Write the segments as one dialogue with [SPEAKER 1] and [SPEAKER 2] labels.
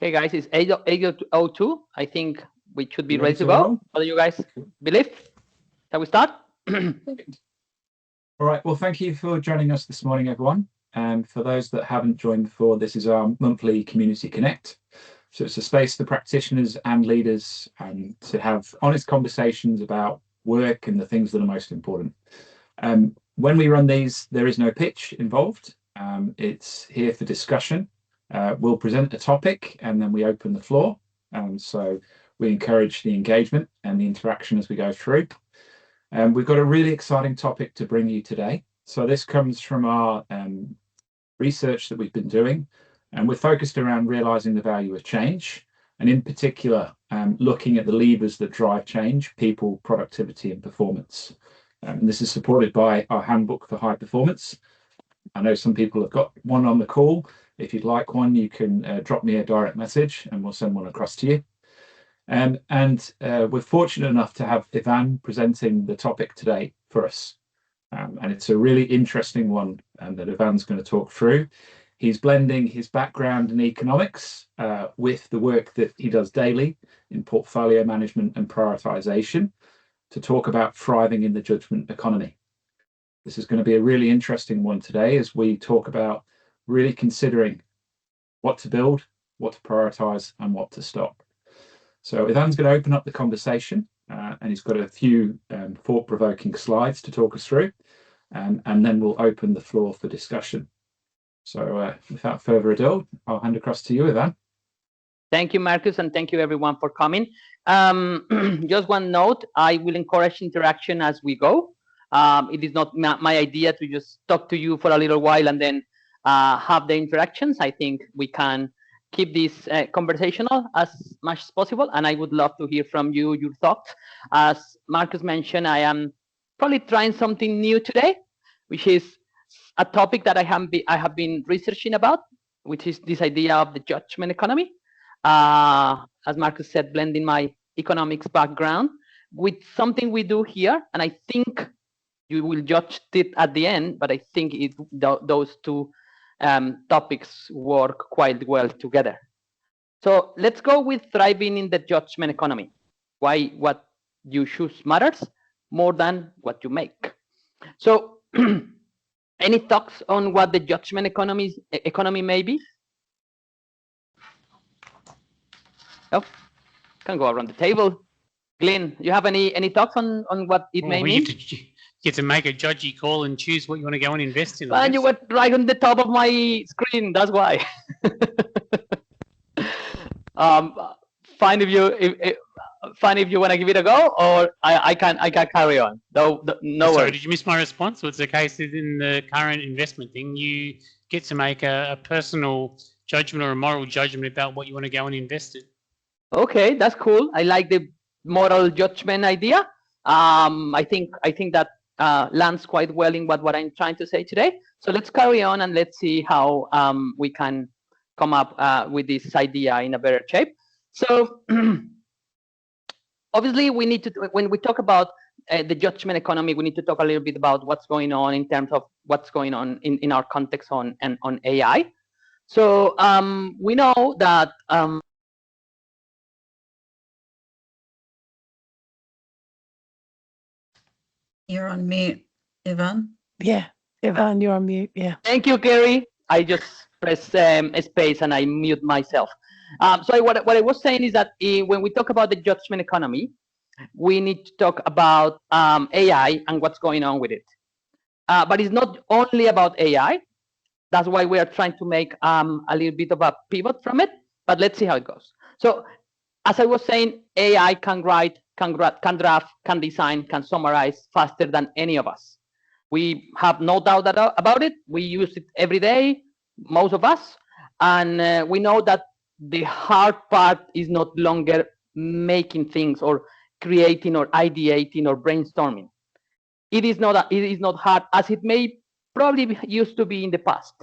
[SPEAKER 1] Okay, guys, it's 8:02. I think we should be ready to
[SPEAKER 2] roll?
[SPEAKER 1] go. What do you guys believe? Shall we start?
[SPEAKER 2] All right. Well, thank you for joining us this morning, everyone. And for those that haven't joined before, this is our monthly Community Connect. So it's a space for practitioners and leaders to have honest conversations about work and the things that are most important. When we run these, there is no pitch involved. It's here for discussion. We'll present a topic and then we open the floor. So we encourage the engagement and the interaction as we go through. We've got a really exciting topic to bring you today. So this comes from our research that we've been doing, and we're focused around realizing the value of change, and in particular, looking at the levers that drive change: people, productivity, and performance. And this is supported by our handbook for high performance. I know some people have got one on the call. If you'd like one, you can drop me a direct message and we'll send one across to you. And we're fortunate enough to have Ivan presenting the topic today for us. And it's a really interesting one that Ivan's going to talk through. He's blending his background in economics with the work that he does daily in portfolio management and prioritization to talk about thriving in the judgment economy. This is going to be a really interesting one today as we talk about really considering what to build, what to prioritize, and what to stop. So Ivan's going to open up the conversation and he's got a few thought-provoking slides to talk us through, and then we'll open the floor for discussion. So without further ado, I'll hand across to you, Ivan.
[SPEAKER 1] Thank you, Marcus, and thank you everyone for coming. Just one note, I will encourage interaction as we go. It is not my idea to just talk to you for a little while and then have the interactions. I think we can keep this conversational as much as possible, and I would love to hear from you, your thoughts. As Marcus mentioned, I am probably trying something new today, which is a topic that I have been researching about, which is this idea of the judgment economy. As Marcus said, blending my economics background with something we do here, and I think you will judge it at the end, but I think those two topics work quite well together. So let's go with thriving in the judgment economy. Why what you choose matters more than what you make. So any thoughts on what the judgment economy may be? Oh, can go around the table. Glenn, you have any thoughts on what it may mean?
[SPEAKER 3] You get to make a judgy call and choose what you want to go and invest in.
[SPEAKER 1] And you were right on the top of my screen. That's why. Fine if you want to give it a go, or I can carry on. No
[SPEAKER 3] Sorry,
[SPEAKER 1] worries.
[SPEAKER 3] did you miss my response? What's the case is in the current investment thing, you get to make a personal judgment or a moral judgment about what you want to go and invest in.
[SPEAKER 1] Okay, that's cool. I like the moral judgment idea. I think that lands quite well in what I'm trying to say today. So let's carry on and let's see how we can come up with this idea in a better shape. So obviously we need to, when we talk about the judgment economy, we need to talk a little bit about what's going on in terms of what's going on in our context on AI. So we know that
[SPEAKER 4] you're on mute, Ivan.
[SPEAKER 5] Yeah, Ivan, you're on mute. Yeah.
[SPEAKER 1] Thank you, Gary. I just press space and I mute myself. So what I was saying is that when we talk about the judgment economy, we need to talk about AI and what's going on with it. But it's not only about AI. That's why we are trying to make a little bit of a pivot from it. But let's see how it goes. So as I was saying, AI can write, can draft, can design, can summarize faster than any of us. We have no doubt about it. We use it every day, most of us. And we know that the hard part is not longer making things or creating or ideating or brainstorming. It is not hard as it may probably used to be in the past.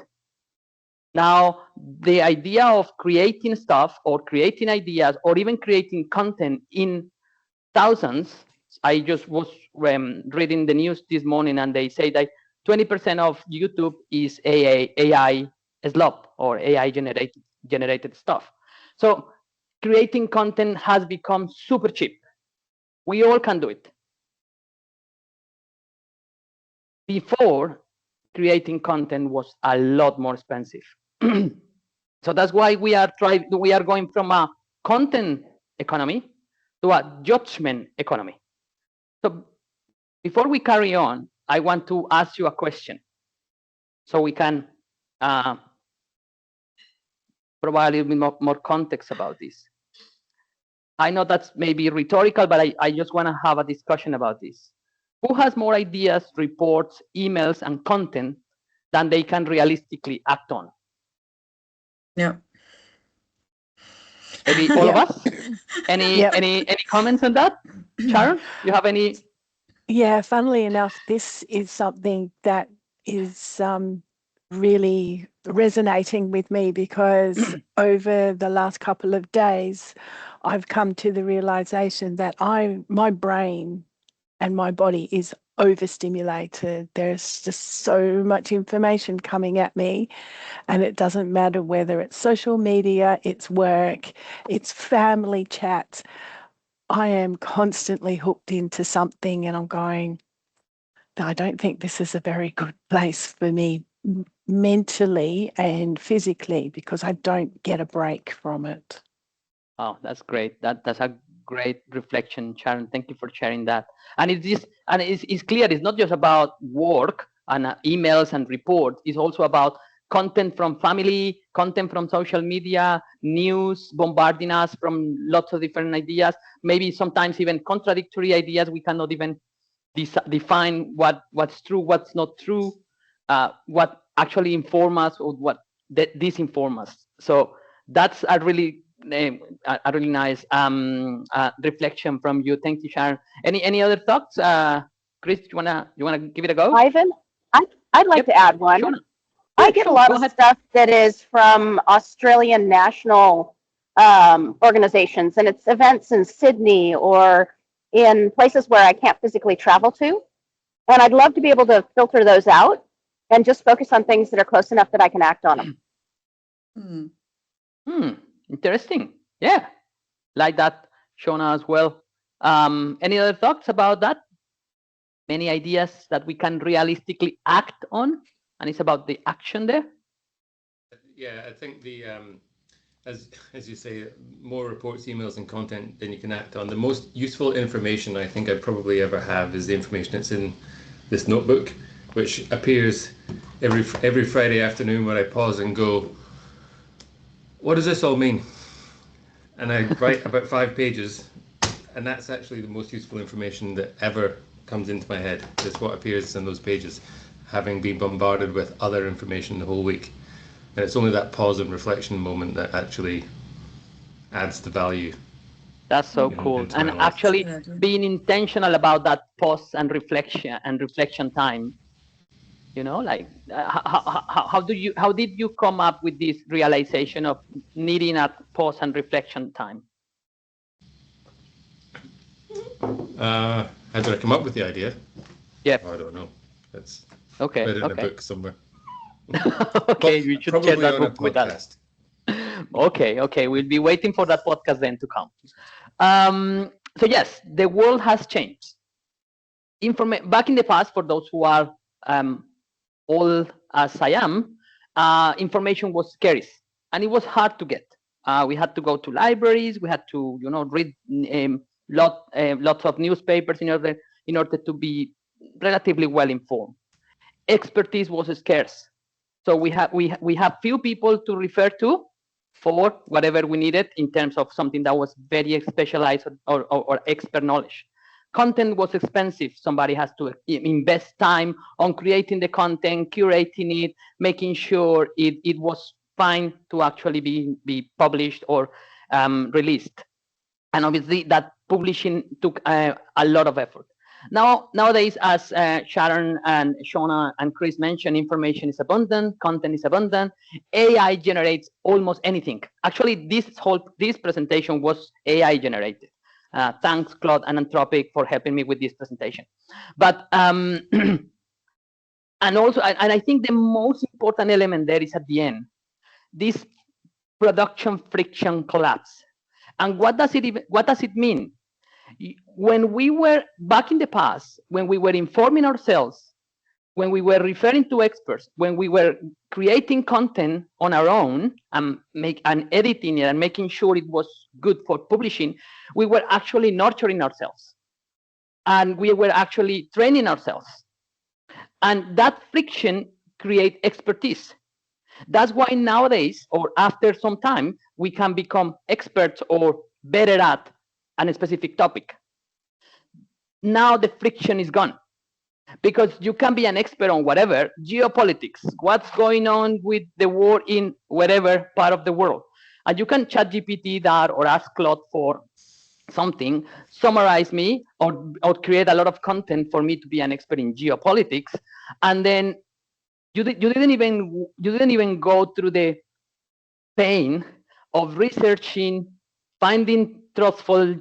[SPEAKER 1] Now, the idea of creating stuff or creating ideas or even creating content in thousands, I just was reading the news this morning and they say that 20% of YouTube is AI slop or AI generated stuff. So creating content has become super cheap. We all can do it. Before, creating content was a lot more expensive. So that's why we are going from a content economy to a judgment economy. So before we carry on, I want to ask you a question so we can provide a little bit more context about this. I know that's maybe rhetorical, but I just want to have a discussion about this. Who has more ideas, reports, emails, and content than they can realistically act on?
[SPEAKER 4] Yeah.
[SPEAKER 1] Maybe all of us? Any comments on that? Sharon, you have any?
[SPEAKER 5] Yeah, funnily enough, this is something that is really resonating with me, because over the last couple of days, I've come to the realization that my brain and my body is overstimulated. There's just so much information coming at me, and it doesn't matter whether it's social media, it's work, it's family chats. I am constantly hooked into something, and I'm going, I don't think this is a very good place for me mentally and physically, because I don't get a break from it.
[SPEAKER 1] Oh, that's great. That's a great reflection, Sharon. Thank you for sharing that. And it's clear. It's not just about work and emails and reports. It's also about content from family, content from social media, news bombarding us from lots of different ideas. Maybe sometimes even contradictory ideas. We cannot even define what's true, what's not true, what actually inform us or what disinform us. So that's a really nice reflection from you. Thank you, Sharon. Any other thoughts? Chris, you wanna give it a go?
[SPEAKER 6] Ivan, I'd like to add one.
[SPEAKER 1] Sure.
[SPEAKER 6] I get a lot of stuff that is from Australian national organizations, and it's events in Sydney or in places where I can't physically travel to. And I'd love to be able to filter those out and just focus on things that are close enough that I can act on them.
[SPEAKER 1] Interesting. Yeah, like that, Shona, as well. Any other thoughts about that? Many ideas that we can realistically act on, and it's about the action there.
[SPEAKER 7] Yeah, I think the as you say, more reports, emails, and content than you can act on. The most useful information I think I probably ever have is the information that's in this notebook, which appears every Friday afternoon when I pause and go, what does this all mean? And I write about 5 pages, and that's actually the most useful information that ever comes into my head. It's what appears in those pages, having been bombarded with other information the whole week. And it's only that pause and reflection moment that actually adds the value.
[SPEAKER 1] That's so cool. And actually being intentional about that pause and reflection time. You know, like how did you come up with this realization of needing a pause and reflection time?
[SPEAKER 7] How did I come up with the idea?
[SPEAKER 1] Yeah.
[SPEAKER 7] Oh, I don't know. It's
[SPEAKER 1] okay.
[SPEAKER 7] read in a book somewhere.
[SPEAKER 1] Okay, we should share that book with us. Okay, we'll be waiting for that podcast then to come. So yes, the world has changed. Back in the past, for those who are old as I am, information was scarce and it was hard to get. We had to go to libraries. We had to, read lots of newspapers in order to be relatively well informed. Expertise was scarce, so we have few people to refer to for whatever we needed in terms of something that was very specialized or expert knowledge. Content was expensive. Somebody has to invest time on creating the content, curating it, making sure it was fine to actually be published or released. And obviously that publishing took a lot of effort. Nowadays, as Sharon and Shona and Chris mentioned, information is abundant, content is abundant. AI generates almost anything. Actually, this presentation was AI generated. Thanks, Claude and Anthropic, for helping me with this presentation. But and I think the most important element there is at the end. This production friction collapse. And what does it mean? When we were back in the past, when we were informing ourselves, when we were referring to experts, when we were creating content on our own and editing it and making sure it was good for publishing, we were actually nurturing ourselves. And we were actually training ourselves. And that friction creates expertise. That's why nowadays, or after some time, we can become experts or better at a specific topic. Now the friction is gone, because you can be an expert on whatever, geopolitics, what's going on with the war in whatever part of the world. And you can chat GPT that or ask Claude for something, summarize me, or create a lot of content for me to be an expert in geopolitics. And then you didn't even go through the pain of researching, finding trustful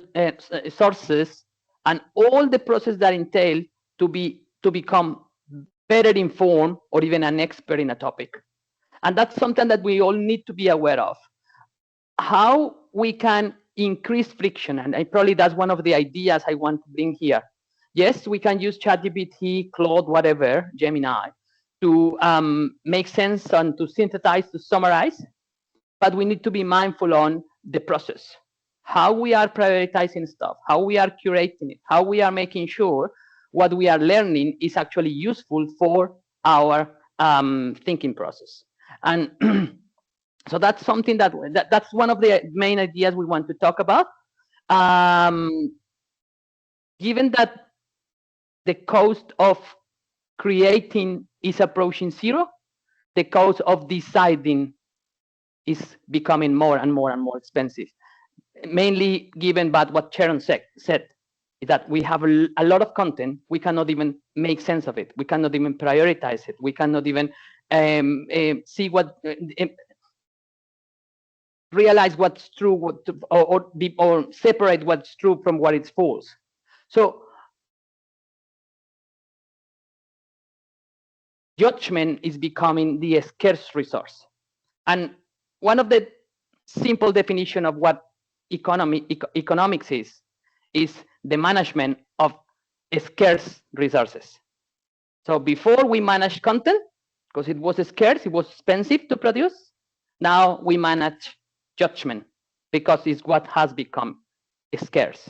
[SPEAKER 1] sources, and all the process that entail to become better informed or even an expert in a topic. And that's something that we all need to be aware of. How we can increase friction, and probably that's one of the ideas I want to bring here. Yes, we can use ChatGPT, Claude, whatever, Gemini, to make sense and to synthesize, to summarize, but we need to be mindful on the process, how we are prioritizing stuff, how we are curating it, how we are making sure what we are learning is actually useful for our thinking process. And so that's something that's one of the main ideas we want to talk about. Given that the cost of creating is approaching zero, the cost of deciding is becoming more and more and more expensive. Mainly given by what Sharon said, is that we have a lot of content, we cannot even make sense of it, we cannot even prioritize it, we cannot even see what, realize what's true, or separate what's true from what is false. So judgment is becoming the scarce resource. And one of the simple definition of what economics is the management of scarce resources. So before we managed content, because it was scarce, it was expensive to produce. Now we manage judgment, because it's what has become scarce.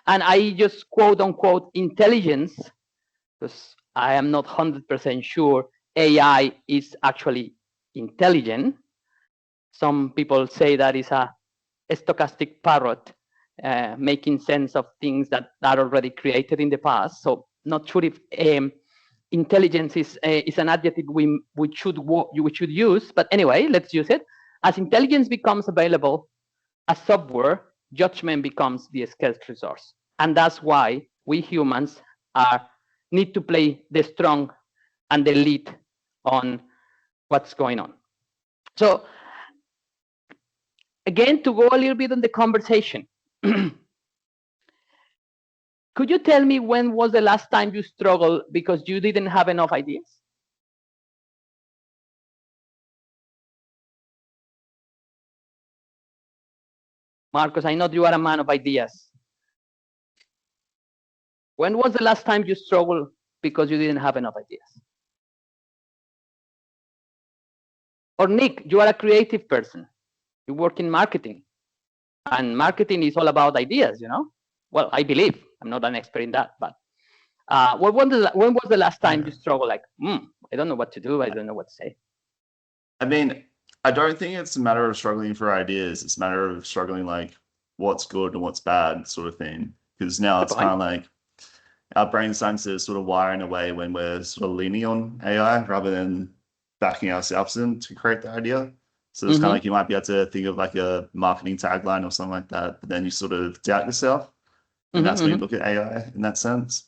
[SPEAKER 1] And I just quote unquote intelligence, because I am not 100% sure AI is actually intelligent. Some people say that is a stochastic parrot, making sense of things that are already created in the past. So not sure if intelligence is an adjective we should use, but anyway, let's use it. As intelligence becomes available as software, judgment becomes the scarce resource. And that's why we humans need to play the strong and the lead on what's going on. So again, to go a little bit on the conversation, could you tell me when was the last time you struggled because you didn't have enough ideas? Marcos, I know you are a man of ideas. When was the last time you struggled because you didn't have enough ideas? Or Nick, you are a creative person. You work in marketing. And marketing is all about ideas, you know? Well, I believe. I'm not an expert in that, but when was the last time you struggled like, I don't know what to do, I don't know what to say?
[SPEAKER 8] I mean, I don't think it's a matter of struggling for ideas. It's a matter of struggling like what's good and what's bad sort of thing. Because now it's kind of like our brain starting to sort of wire in a way when we're sort of leaning on AI rather than backing ourselves in to create the idea. So it's kind of like you might be able to think of like a marketing tagline or something like that, but then you sort of doubt yourself. And that's when you look at AI in that sense.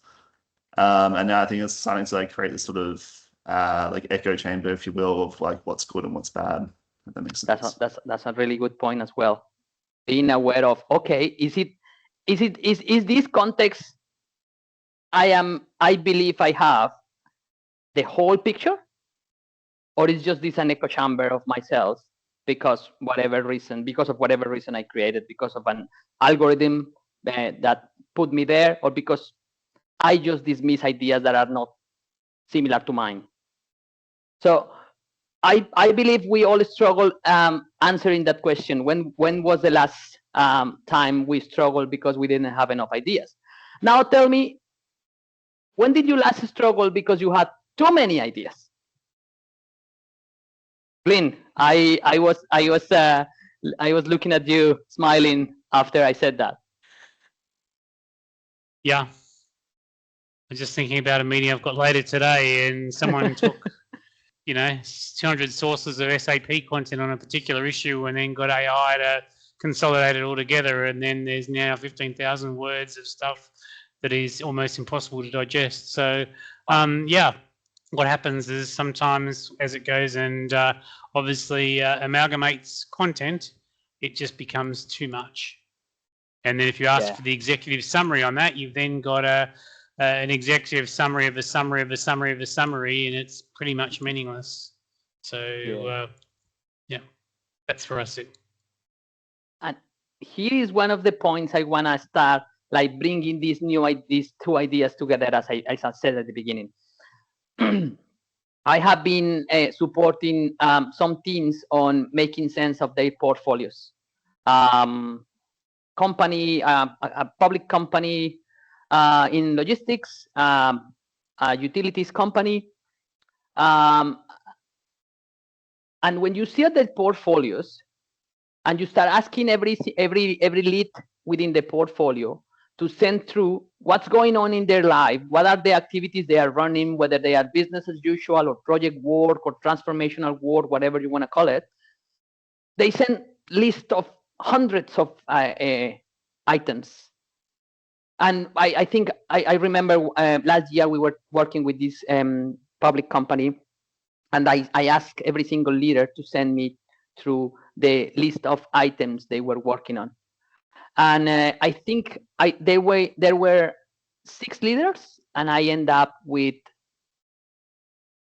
[SPEAKER 8] And now I think it's starting to like create this sort of like echo chamber, if you will, of like what's good and what's bad. If that makes sense.
[SPEAKER 1] That's a really good point as well. Being aware of, okay, is this context I believe I have the whole picture, or is just this an echo chamber of myself because whatever reason, because of whatever reason I created, because of an algorithm that put me there, or because I just dismiss ideas that are not similar to mine. So I believe we all struggle answering that question. When was the last time we struggled because we didn't have enough ideas? Now tell me, when did you last struggle because you had too many ideas? Lynn, I was looking at you smiling after I said that.
[SPEAKER 3] Yeah. I'm just thinking about a meeting I've got later today, and someone took, 200 sources of SAP content on a particular issue and then got AI to consolidate it all together. And then there's now 15,000 words of stuff that is almost impossible to digest. So, yeah, what happens is sometimes as it goes and obviously amalgamates content, it just becomes too much. And then if you ask for the executive summary on that, you've then got an executive summary of a summary of a summary of a summary, and it's pretty much meaningless. So, yeah, that's for us.
[SPEAKER 1] And here is one of the points I want to start, like bringing these two ideas together, as I said at the beginning. I have been supporting some teams on making sense of their portfolios. Company, a public company in logistics, a utilities company. And when you see at the portfolios and you start asking every lead within the portfolio to send through what's going on in their life, what are the activities they are running, whether they are business as usual or project work or transformational work, whatever you want to call it, they send list of hundreds of items. And I think I remember last year we were working with this public company, and I asked every single leader to send me through the list of items they were working on. And I think there were 6 leaders, and I end up with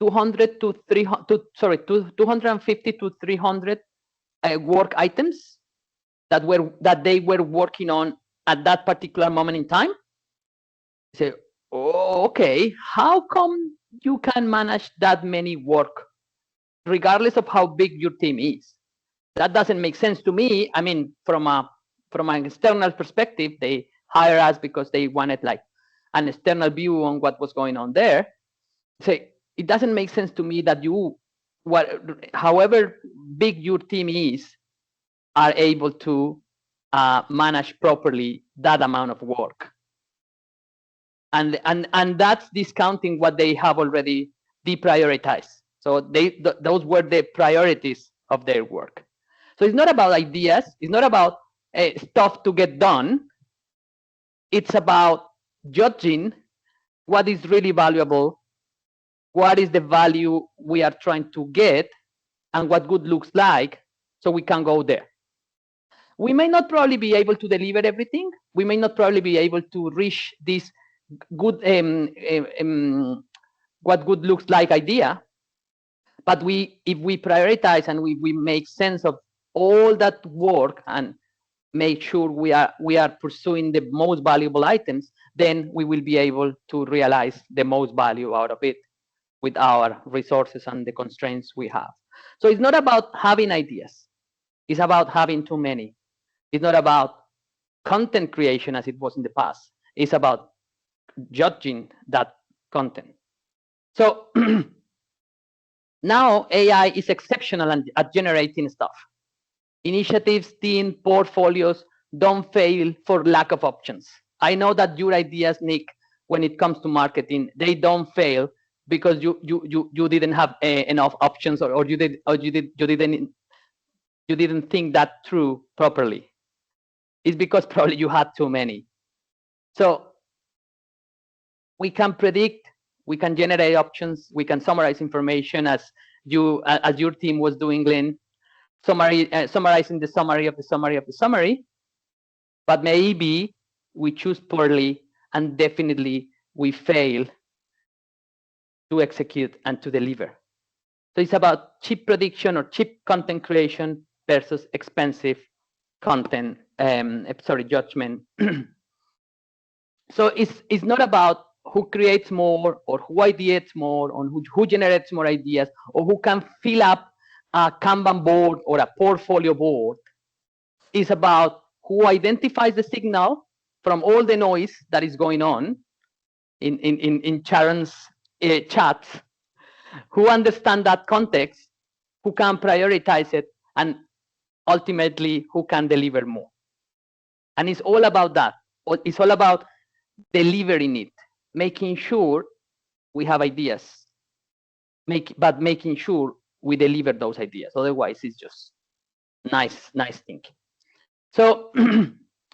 [SPEAKER 1] 250 to 300 work items that they were working on at that particular moment in time. Say, oh, okay, how come you can manage that many work regardless of how big your team is? That doesn't make sense to me. I mean, from an external perspective, they hire us because they wanted like an external view on what was going on there. So it doesn't make sense to me that you, however big your team is, are able to manage properly that amount of work. And that's discounting what they have already deprioritized. So those were the priorities of their work. So it's not about ideas. It's not about stuff to get done. It's about judging what is really valuable, what is the value we are trying to get, and what good looks like, so we can go there. We may not probably be able to deliver everything. We may not probably be able to reach this good, what good looks like idea. But if we prioritize and we make sense of all that work and make sure we are pursuing the most valuable items, then we will be able to realize the most value out of it with our resources and the constraints we have. So it's not about having ideas. It's about having too many. It's not about content creation as it was in the past. It's about judging that content. So now AI is exceptional at generating stuff. Initiatives, team, portfolios don't fail for lack of options. I know that your ideas, Nick, when it comes to marketing, they don't fail because you didn't have enough options, or you didn't think that through properly. It's because probably you had too many. So we can predict, we can generate options, we can summarize information as your team was doing, Glenn, summarizing the summary of the summary of the summary. But maybe we choose poorly, and definitely we fail to execute and to deliver. So So it's about cheap prediction or cheap content creation versus expensive content, judgment. So it's not about who creates more or who ideates more or who generates more ideas or who can fill up a Kanban board or a portfolio board. It's about who identifies the signal from all the noise that is going on in Sharon's chats, who understand that context, who can prioritize it, and ultimately who can deliver more. And it's all about that. It's all about delivering it, making sure we have ideas, but making sure we deliver those ideas. Otherwise, it's just nice thinking. So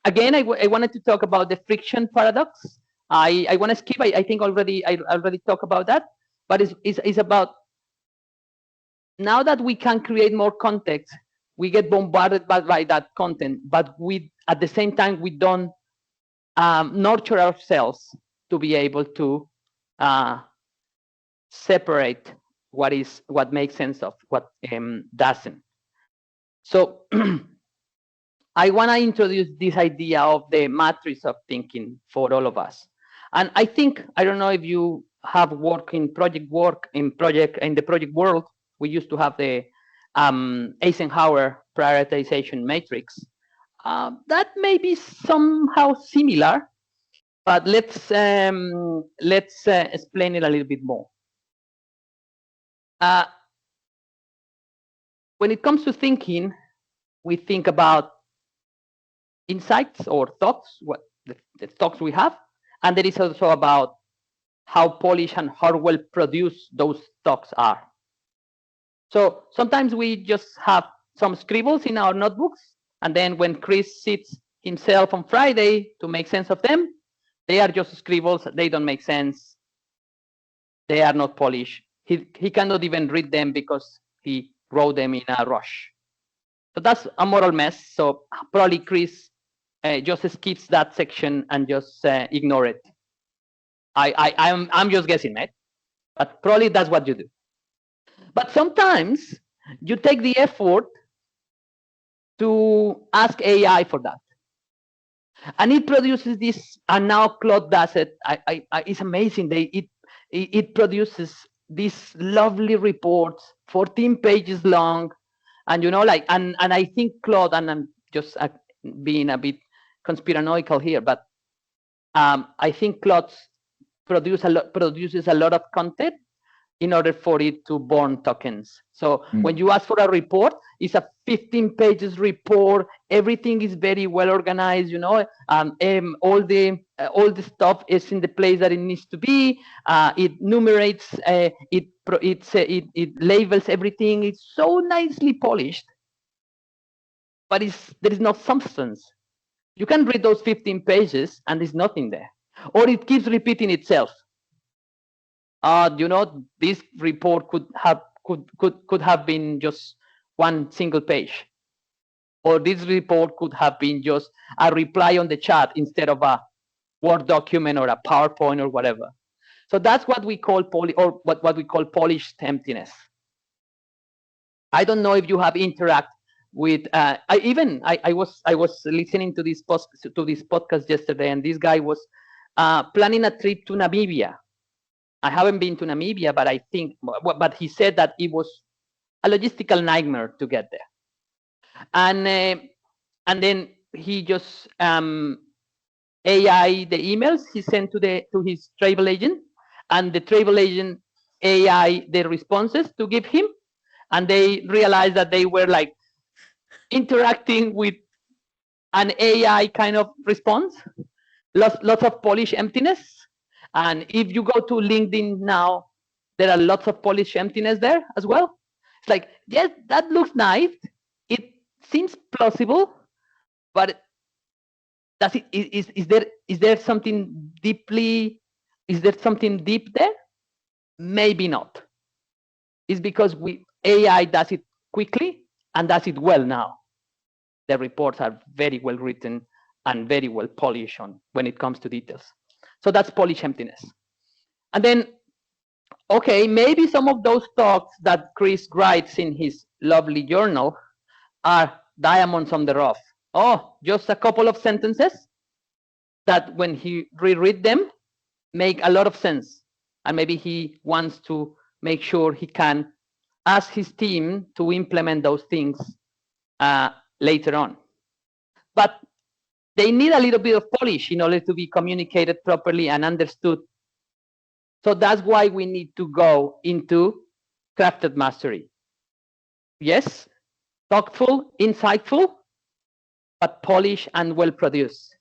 [SPEAKER 1] again, I wanted to talk about the friction paradox. I want to skip. I think I already talked about that, but it's about now that we can create more context, we get bombarded by that content, but we at the same time we don't nurture ourselves to be able to separate what makes sense of what doesn't. So I want to introduce this idea of the matrix of thinking for all of us. And I think, I don't know if you have work in the project world, we used to have the Eisenhower prioritization matrix. That may be somehow similar, but let's explain it a little bit more. When it comes to thinking, we think about insights or thoughts, what the thoughts we have, and there is also about how polished and how well produced those thoughts are. So sometimes we just have some scribbles in our notebooks, and then when Chris sits himself on Friday to make sense of them, they are just scribbles, they don't make sense, they are not polished. He cannot even read them because he wrote them in a rush. So that's a moral mess. So probably Chris just skips that section and just ignore it. I'm just guessing, mate. But probably that's what you do. But sometimes you take the effort to ask AI for that. And it produces this, and now Claude does it. It's amazing. It produces these lovely reports, 14 pages long. And you know, like, and I think Claude, and I'm just being a bit conspiranoical here, but I think Claude produces a lot of content in order for it to burn tokens. So when you ask for a report, it's a 15 pages report. Everything is very well organized. You know, all the stuff is in the place that it needs to be. It numerates. It labels everything. It's so nicely polished, but there is no substance. You can read those 15 pages and there's nothing there, or it keeps repeating itself. You know, this report could have been just one single page, or this report could have been just a reply on the chat instead of a Word document or a PowerPoint or whatever. So that's what we call what we call polished emptiness. I don't know if you have interact with. I was listening to this podcast yesterday, and this guy was planning a trip to Namibia. I haven't been to Namibia, but I think, but he said that it was a logistical nightmare to get there. And then he just AI the emails he sent to his travel agent, and the travel agent AI the responses to give him, and they realized that they were like interacting with an AI kind of response, lots of polished emptiness. And if you go to LinkedIn now, there are lots of polished emptiness there as well. It's like, yes, that looks nice. It seems plausible, but is there something deeply? Is there something deep there? Maybe not. It's because AI does it quickly and does it well now. The reports are very well written and very well polished when it comes to details. So that's polished emptiness. And then okay, maybe some of those thoughts that Chris writes in his lovely journal are diamonds on the rough. Oh, just a couple of sentences that when he reread them make a lot of sense. And maybe he wants to make sure he can ask his team to implement those things later on. But they need a little bit of polish in order to be communicated properly and understood. So that's why we need to go into crafted mastery. Yes, thoughtful, insightful, but polished and well produced.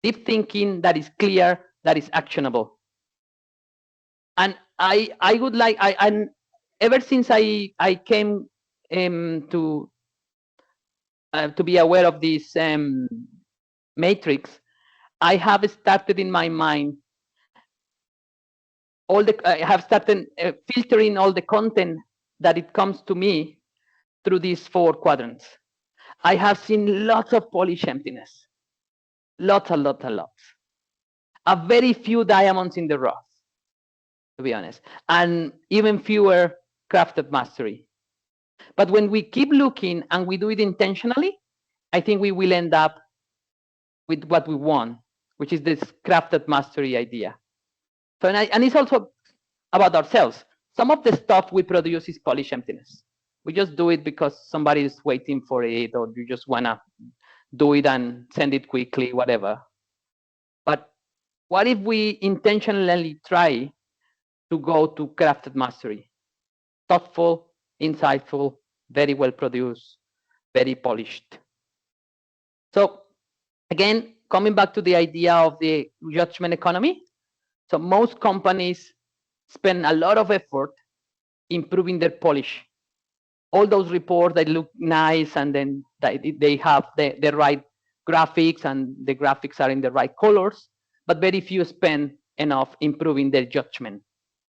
[SPEAKER 1] Deep thinking that is clear, that is actionable. And I would like, and ever since I came to be aware of this matrix, I have started in my mind I have started filtering all the content that it comes to me through these 4 quadrants. I have seen lots of polish emptiness, lots. A very few diamonds in the rough, to be honest, and even fewer crafted mastery. But when we keep looking and we do it intentionally, I think we will end up with what we want, which is this crafted mastery idea. So, and it's also about ourselves. Some of the stuff we produce is polish emptiness. We just do it because somebody is waiting for it, or you just want to do it and send it quickly, whatever. But what if we intentionally try to go to crafted mastery? Thoughtful, insightful, very well produced, very polished. So again, coming back to the idea of the judgment economy. So most companies spend a lot of effort improving their polish. All those reports that look nice, and then they have the right graphics, and the graphics are in the right colors, but very few spend enough improving their judgment,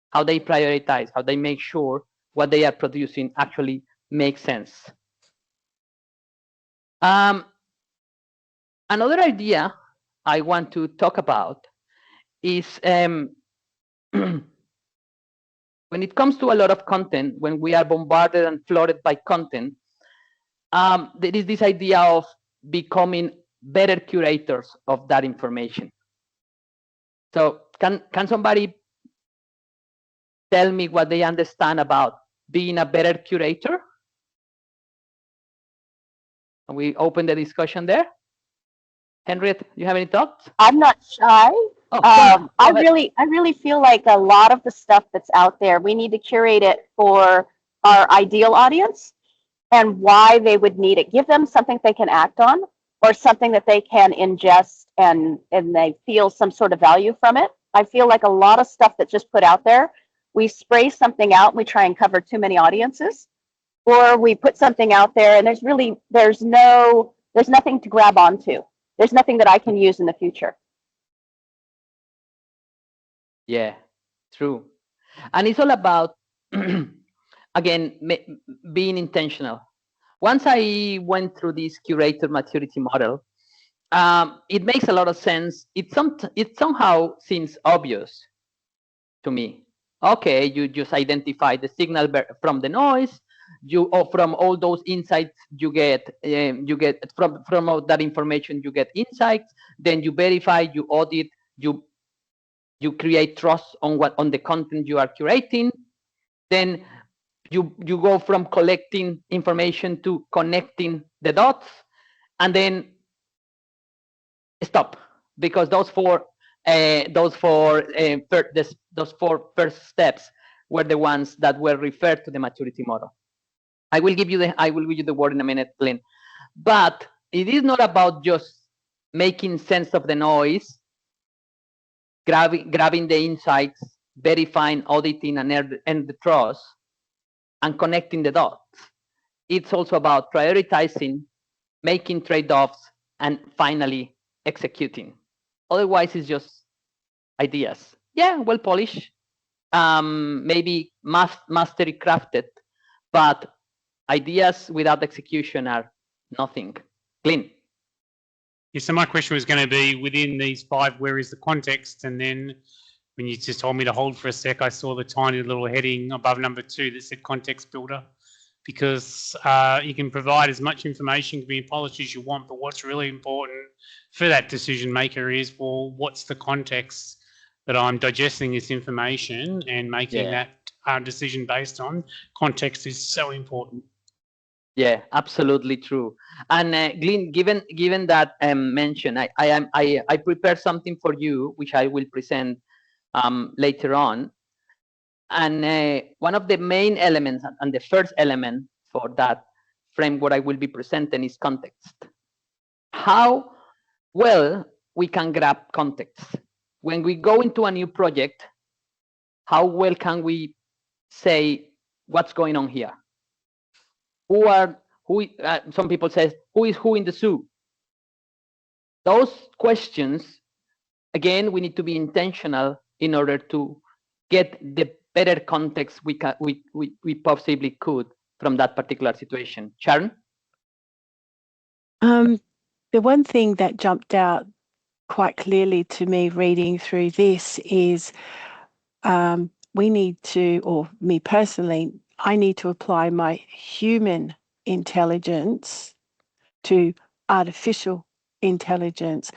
[SPEAKER 1] how they prioritize, how they make sure what they are producing actually makes sense. Another idea I want to talk about is when it comes to a lot of content, when we are bombarded and flooded by content, there is this idea of becoming better curators of that information. So can somebody tell me what they understand about being a better curator? Can we open the discussion there? Henriette, you have any thoughts?
[SPEAKER 6] I'm not shy.
[SPEAKER 1] Oh,
[SPEAKER 6] I really feel like a lot of the stuff that's out there, we need to curate it for our ideal audience and why they would need it. Give them something they can act on, or something that they can ingest and they feel some sort of value from it. I feel like a lot of stuff that's just put out there, we spray something out and we try and cover too many audiences, or we put something out there and there's nothing to grab onto. There's nothing that I can use in the future.
[SPEAKER 1] Yeah, true. And it's all about, again, being intentional. Once I went through this curator maturity model, it makes a lot of sense. It somehow seems obvious to me. Okay, you just identify the signal from the noise. Or from all those insights you get from all that information, you get insights. Then you verify, you audit, you create trust on the content you are curating. Then you go from collecting information to connecting the dots, and then stop, because those four first steps were the ones that were referred to the maturity model. I will give you the word in a minute, Glenn. But it is not about just making sense of the noise, grabbing the insights, verifying, auditing, and earn the trust, and connecting the dots. It's also about prioritizing, making trade-offs, and finally executing. Otherwise, it's just ideas. Yeah, well polished, maybe mastery crafted, but ideas without execution are nothing. Glenn.
[SPEAKER 3] Yeah, so my question was going to be, within these 5, where is the context? And then When you just told me to hold for a sec, I saw the tiny little heading above number 2 that said context builder, because you can provide as much information to be polished as you want, but what's really important for that decision maker is, well, what's the context that I'm digesting this information and making that decision based on? Context is so important.
[SPEAKER 1] Yeah, absolutely true. And Glenn, given that mention, I prepared something for you, which I will present later on. And one of the main elements and the first element for that framework I will be presenting is context. How well we can grab context. When we go into a new project, how well can we say what's going on here? Some people say, who is who in the zoo? Those questions, again, we need to be intentional in order to get the better context we possibly could from that particular situation. Sharon?
[SPEAKER 5] The one thing that jumped out quite clearly to me reading through this is we need to, or me personally, I need to apply my human intelligence to artificial intelligence.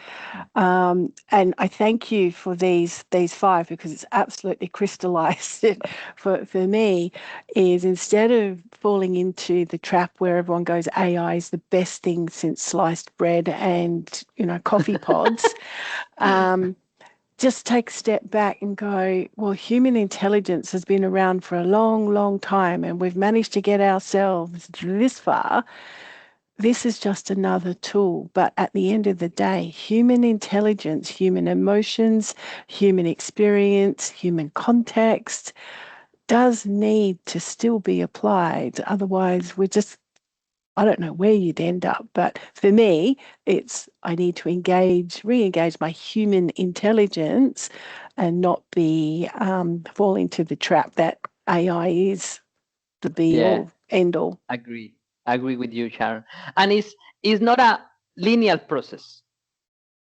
[SPEAKER 5] And I thank you for these 5, because it's absolutely crystallized it for me, is instead of falling into the trap where everyone goes, AI is the best thing since sliced bread and, coffee pods, just take a step back and go, well, human intelligence has been around for a long, long time, and we've managed to get ourselves this far. This is just another tool. But at the end of the day, human intelligence, human emotions, human experience, human context does need to still be applied. Otherwise, we're just, I don't know where you'd end up. But for me, it's I need to re-engage my human intelligence and not be fall into the trap that AI is the be-all, end-all.
[SPEAKER 1] Agree with you, Sharon. And it's not a linear process.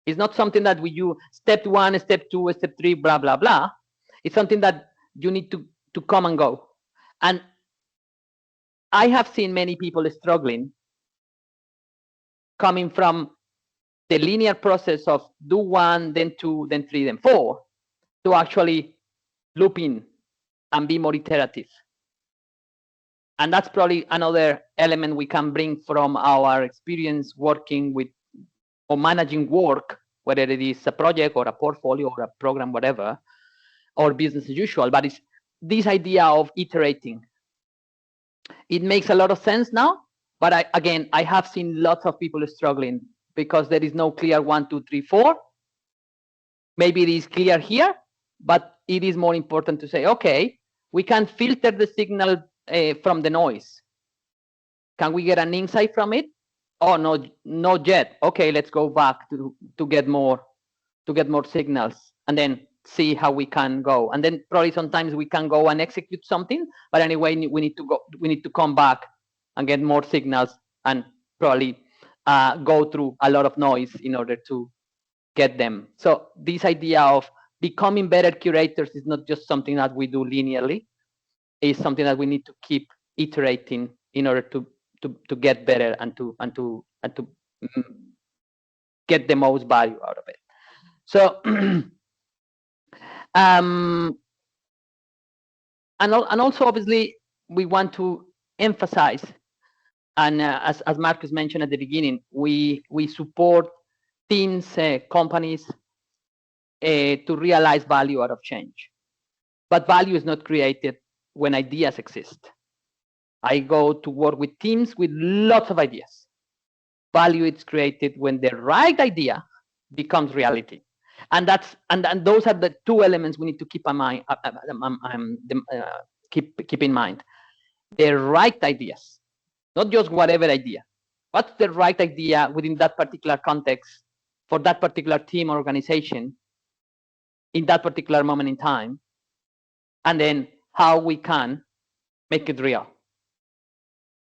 [SPEAKER 1] It's not something that we do step 1, step 2, step 3, blah, blah, blah. It's something that you need to come and go. And I have seen many people struggling coming from the linear process of do 1, then 2, then 3, then 4, to actually loop in and be more iterative. And that's probably another element we can bring from our experience working with or managing work, whether it is a project or a portfolio or a program, whatever, or business as usual. But it's this idea of iterating. It makes a lot of sense now, but I have seen lots of people struggling because there is no clear 1, 2, 3, 4. Maybe it is clear here, but it is more important to say, okay, we can filter the signal from the noise. Can we get an insight from it? Oh, no, not yet. Okay, let's go back to get more signals and then see how we can go. And then probably sometimes we can go and execute something, but anyway, we need to come back and get more signals and probably go through a lot of noise in order to get them. So this idea of becoming better curators is not just something that we do linearly. It's something that we need to keep iterating in order to get better and to get the most value out of it. So and also obviously we want to emphasize, and as Marcus mentioned at the beginning, we support teams, companies to realize value out of change. But value is not created when ideas exist. I go to work with teams with lots of ideas. Value is created when the right idea becomes reality. And those are the 2 elements we need to keep in mind. Keep in mind the right ideas, not just whatever idea. What's the right idea within that particular context for that particular team or organization in that particular moment in time, and then how we can make it real,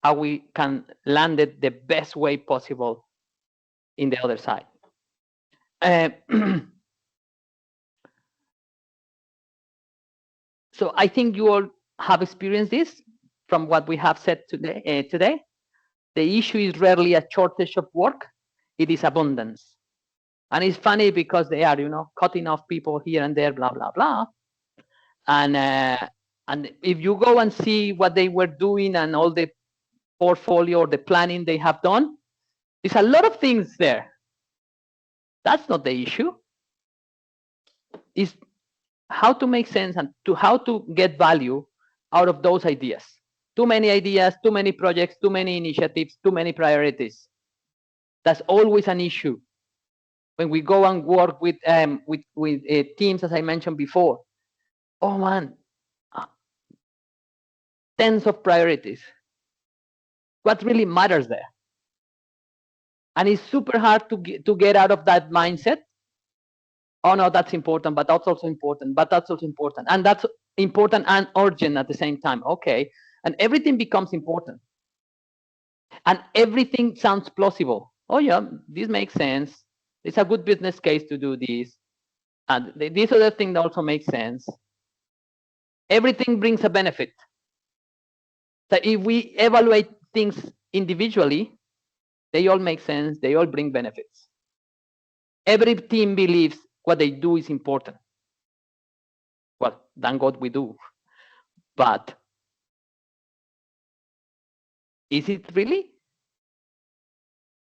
[SPEAKER 1] how we can land it the best way possible in the other side. So I think you all have experienced this from what we have said today. The issue is rarely a shortage of work, it is abundance. And it's funny because they are, cutting off people here and there, blah, blah, blah. And if you go and see what they were doing and all the portfolio or the planning they have done, there's a lot of things there. That's not the issue. It's how to make sense and how to get value out of those ideas. Too many ideas, too many projects, too many initiatives, too many priorities. That's always an issue. When we go and work with teams, as I mentioned before, oh man, tens of priorities. What really matters there? And it's super hard to get out of that mindset. Oh no, that's important, but that's also important, but that's also important. And that's important and urgent at the same time. Okay. And everything becomes important. And everything sounds plausible. Oh yeah, this makes sense. It's a good business case to do this. And this other thing also makes sense. Everything brings a benefit. So if we evaluate things individually, they all make sense. They all bring benefits. Every team believes what they do is important. Well, thank God we do. But is it really?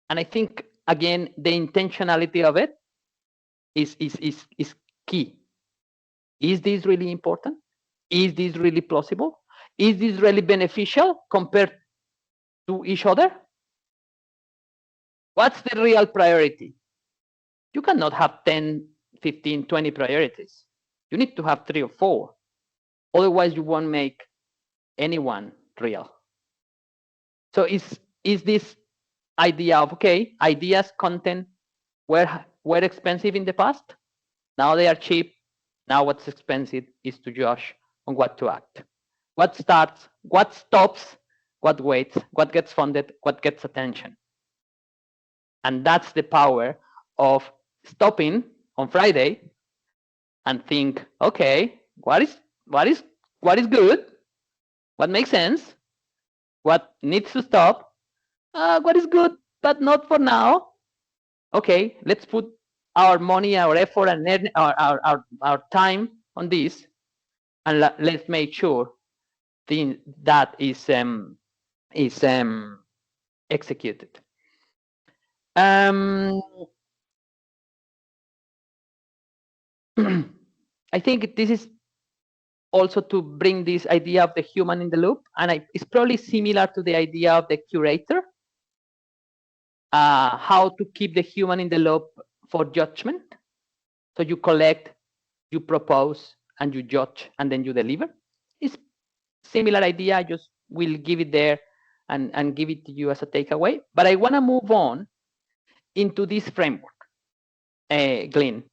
[SPEAKER 1] And I think, again, the intentionality of it is key. Is this really important? Is this really plausible? Is this really beneficial compared to each other? What's the real priority? You cannot have 10, 15, 20 priorities. You need to have 3 or 4. Otherwise, you won't make anyone real. So is this idea of, okay, ideas, content were expensive in the past. Now they are cheap. Now what's expensive is to judge on what to act. What starts, what stops, what waits, what gets funded, what gets attention. And that's the power of stopping on Friday and think, okay, what is good? What makes sense? What needs to stop? What is good, but not for now? Okay, let's put our money, our effort, and our time on this, and let's make sure that is executed. I think this is also to bring this idea of the human in the loop, and it's probably similar to the idea of the curator. How to keep the human in the loop for judgment. So you collect, you propose, and you judge, and then you deliver. It's similar idea. I just will give it there and give it to you as a takeaway. But I want to move on into this framework, Glenn.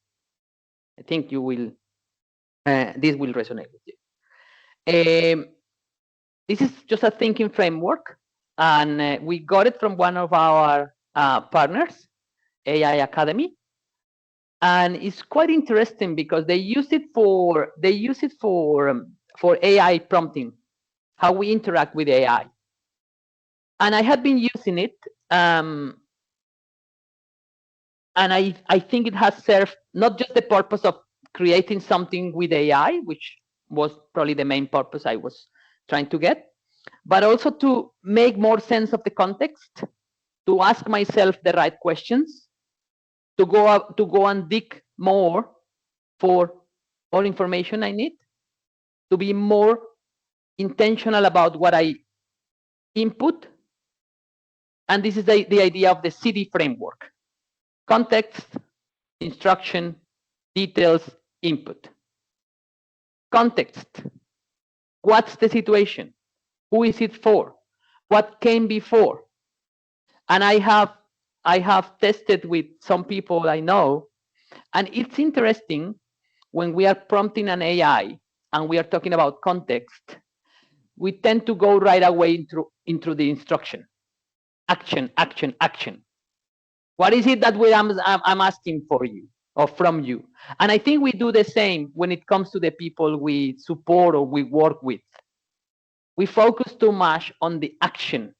[SPEAKER 1] I think you will. This will resonate with you. This is just a thinking framework, and we got it from one of our partners, AI Academy, and it's quite interesting because they use it for AI prompting, how we interact with AI. And I have been using it, and I think it has served not just the purpose of creating something with AI, which was probably the main purpose I was trying to get, but also to make more sense of the context, to ask myself the right questions, to go and dig more for all information I need, to be more intentional about what I input. And this is the idea of the CIDI framework: context, instruction, details, input. Context: what's the situation? Who is it for? What came before? And I have tested with some people I know, and it's interesting when we are prompting an AI and we are talking about context, we tend to go right away into the instruction. Action, action, action. What is it that I'm asking for you? or from you. And I think we do the same when it comes to the people we support or we work with. We focus too much on the action.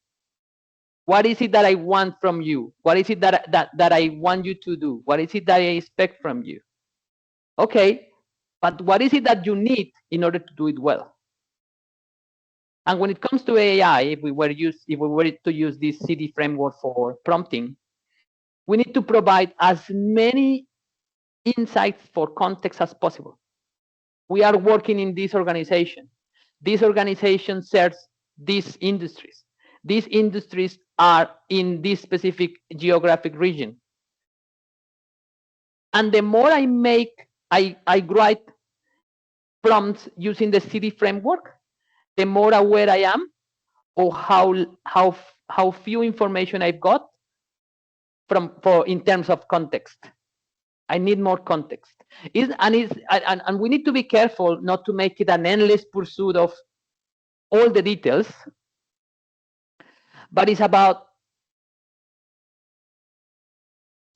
[SPEAKER 1] What is it that I want from you? What is it that I want you to do? What is it that I expect from you? Okay, but what is it that you need in order to do it well? And when it comes to AI, if we were to use this CIDI framework for prompting, we need to provide as many insights for context as possible. We are working in this organization. This organization serves these industries. These industries are in this specific geographic region. And the more I write prompts using the CIDI framework, the more aware I am of how few information I've got in terms of context. I need more context. And we need to be careful not to make it an endless pursuit of all the details, but it's about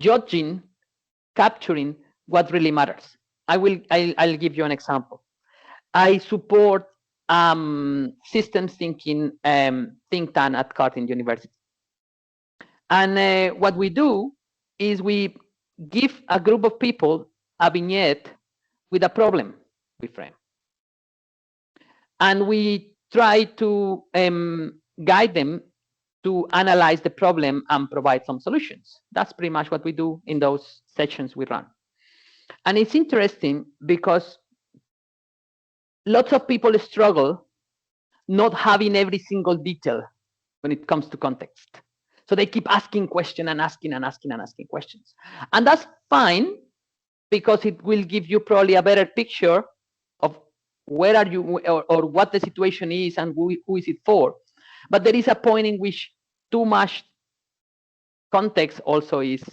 [SPEAKER 1] judging, capturing what really matters. I'll give you an example. I support systems thinking think tank at Carleton University. And what we do is we give a group of people a vignette with a problem we frame. And we try to guide them to analyze the problem and provide some solutions. That's pretty much what we do in those sessions we run. And it's interesting because lots of people struggle not having every single detail when it comes to context. So they keep asking questions and asking questions. And that's fine, because it will give you probably a better picture of where are you or what the situation is and who is it for. But there is a point in which too much context also is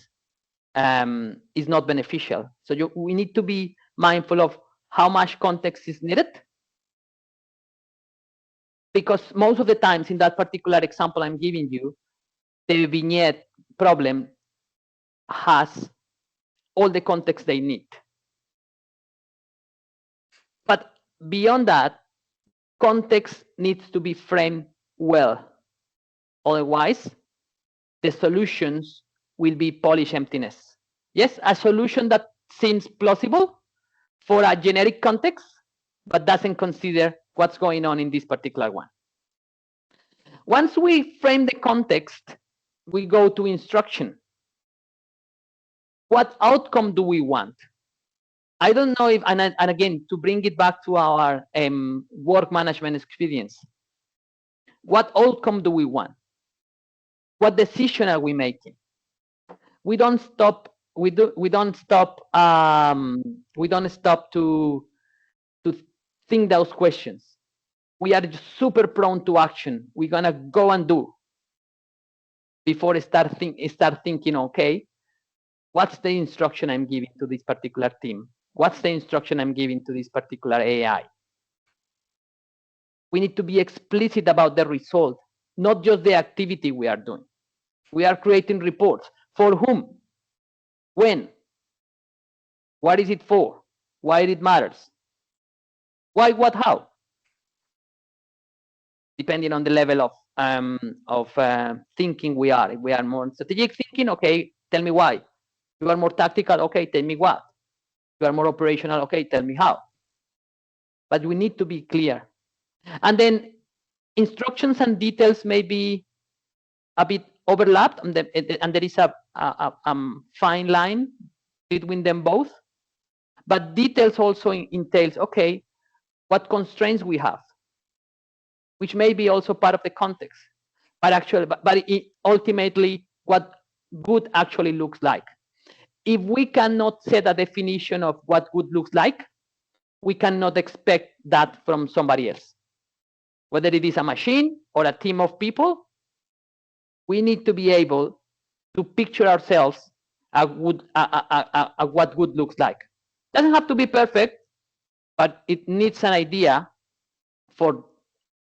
[SPEAKER 1] not beneficial. So we need to be mindful of how much context is needed, because most of the times in that particular example I'm giving you, the vignette problem has all the context they need. But beyond that, context needs to be framed well. Otherwise, the solutions will be polished emptiness. Yes, a solution that seems plausible for a generic context, but doesn't consider what's going on in this particular one. Once we frame the context, we go to instruction. What outcome do we want? I don't know if, and again, to bring it back to our work management experience, what outcome do we want? What decision are we making? We don't stop. We don't stop to think those questions. We are super prone to action. We're gonna go and do before start thinking. Okay, what's the instruction I'm giving to this particular team? What's the instruction I'm giving to this particular AI? We need to be explicit about the result, not just the activity we are doing. We are creating reports. For whom? When? What is it for? Why it matters? Why, what, how? Depending on the level of thinking we are. If we are more strategic thinking, okay, tell me why. If you are more tactical, okay, tell me what. If you are more operational, okay, tell me how. But we need to be clear. And then instructions and details may be a bit overlapped, and there is a fine line between them both. But details also entails, okay, what constraints we have, which may be also part of the context, but actually, ultimately, what good actually looks like. If we cannot set a definition of what good looks like, we cannot expect that from somebody else. Whether it is a machine or a team of people, we need to be able to picture ourselves what good looks like. Doesn't have to be perfect, but it needs an idea for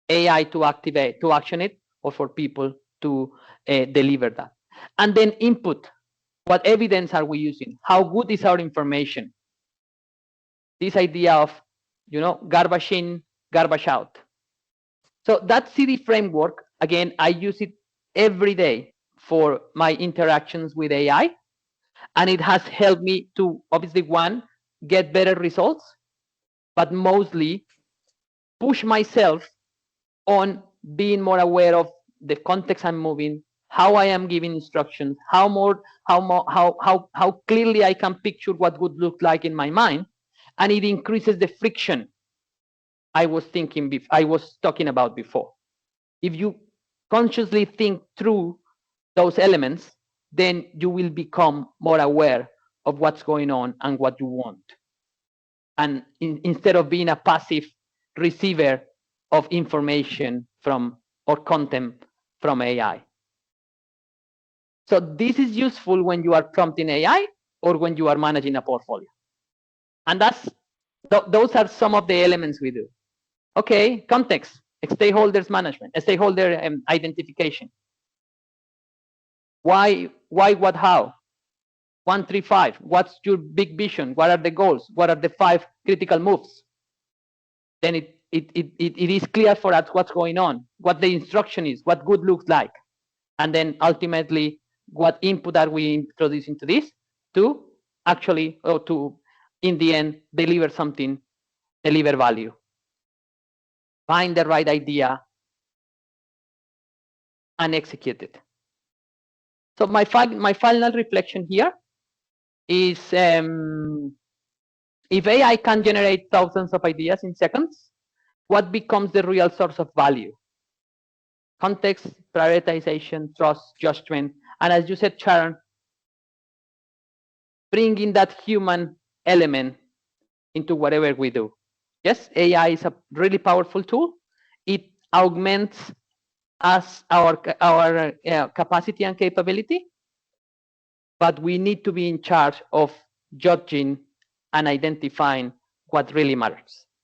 [SPEAKER 1] AI to action it, or for people to deliver that. And then input. What evidence are we using? How good is our information? This idea of, garbage in, garbage out. So that CIDI framework, again, I use it every day for my interactions with AI. And it has helped me to, obviously, one, get better results, but mostly push myself on being more aware of the context I'm moving, how I am giving instructions, how clearly I can picture what would look like in my mind, and it increases the friction I was talking about before. If you consciously think through those elements, then you will become more aware of what's going on and what you want. And instead of being a passive receiver of information or content from AI. So this is useful when you are prompting AI or when you are managing a portfolio. And those are some of the elements we do. Okay, context, stakeholders management, stakeholder identification. Why, what, how? 1, 3, 5. What's your big vision? What are the goals? What are the 5 critical moves? Then it is clear for us what's going on, what the instruction is, what good looks like. And then ultimately, what input are we introducing to this to actually, or to, in the end, deliver something, deliver value. Find the right idea and execute it. So my final reflection here is, if AI can generate thousands of ideas in seconds, what becomes the real source of value? Context, prioritization, trust, judgment, and as you said, Sharon, bringing that human element into whatever we do. Yes, AI is a really powerful tool. It augments our capacity and capability, but we need to be in charge of judging and identifying what really matters.